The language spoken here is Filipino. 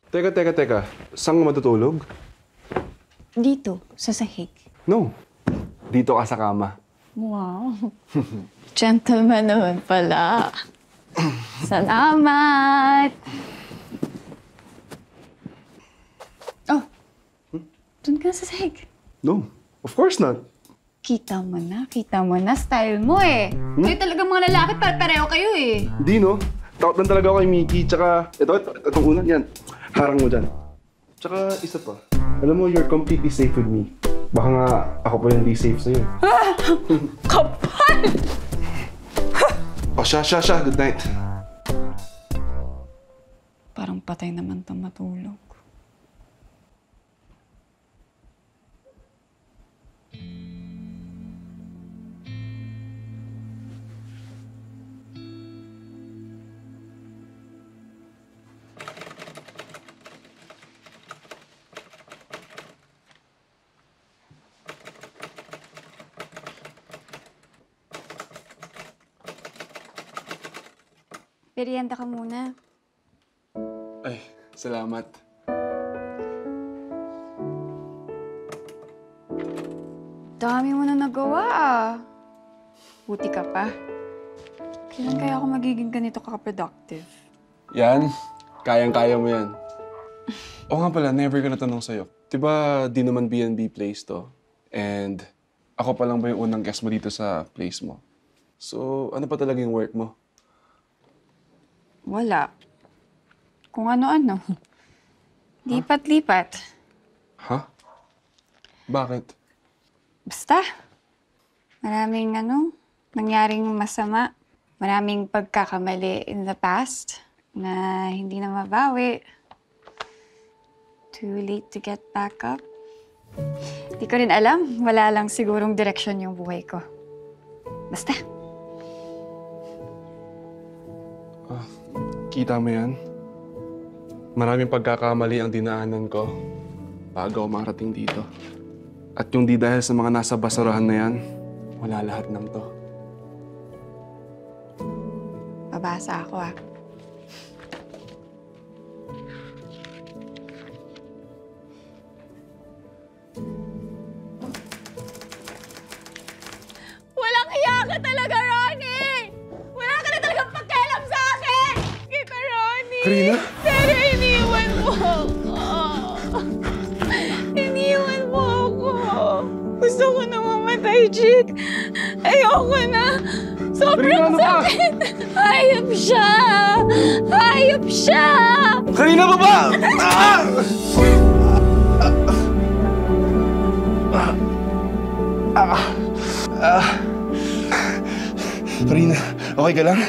Teka. Saan ka matutulog? Dito, sa sahig. No. Dito ka sa kama. Wow. Gentleman naman pala. Salamat! Oh, dun ka sa sahig. No. Of course not. Kita mo na. Style mo eh. Kayo talaga mga lalaki, pareho kayo eh. Hindi, no? Takot lang talaga ako kay Mickey. Tsaka, itong unan yan. Harang mo dyan. Tsaka, isa pa. Alam mo, you're completely safe with me. Baka nga ako pa yung di safe sa'yo. Kapal! Oh, siya. Good night. Parang patay naman itong matulog. Merienda ka muna. Ay, salamat. Dami mo na nagawa ah. Buti ka pa. Kailan kaya ako magiging ganito ka-productive? Yan. Kayang-kaya mo yan. Oo nga pala, never ko natanong sa'yo. Diba di naman B&B place to? And ako pa lang ba yung unang guest mo dito sa place mo? So, ano pa talaga yung work mo? Wala. Kung ano-ano. Lipat-lipat. Ha? Bakit? Basta. Maraming nangyaring masama. Maraming pagkakamali in the past na hindi na mabawi. Too late to get back up. Di ko rin alam. Wala lang sigurong direksyon yung buhay ko. Basta. Kita mo yan? Maraming pagkakamali ang dinaanan ko bago ako marating dito. At yung di dahil sa mga nasa basurahan na yan, wala lahat ng to. Babasa ako ah. Walang hiya ka talaga, Ronnie! Wala ka na talagang pakialam sa akin! Kita, Ronnie! Karina? Pero iniwan mo ako. Iniwan mo ako. Gusto ko na mamatay, Jake. Ayoko na. Sobrang sakit. Hayop siya! Hayop siya! Karina, baba! Karina, okay ka lang?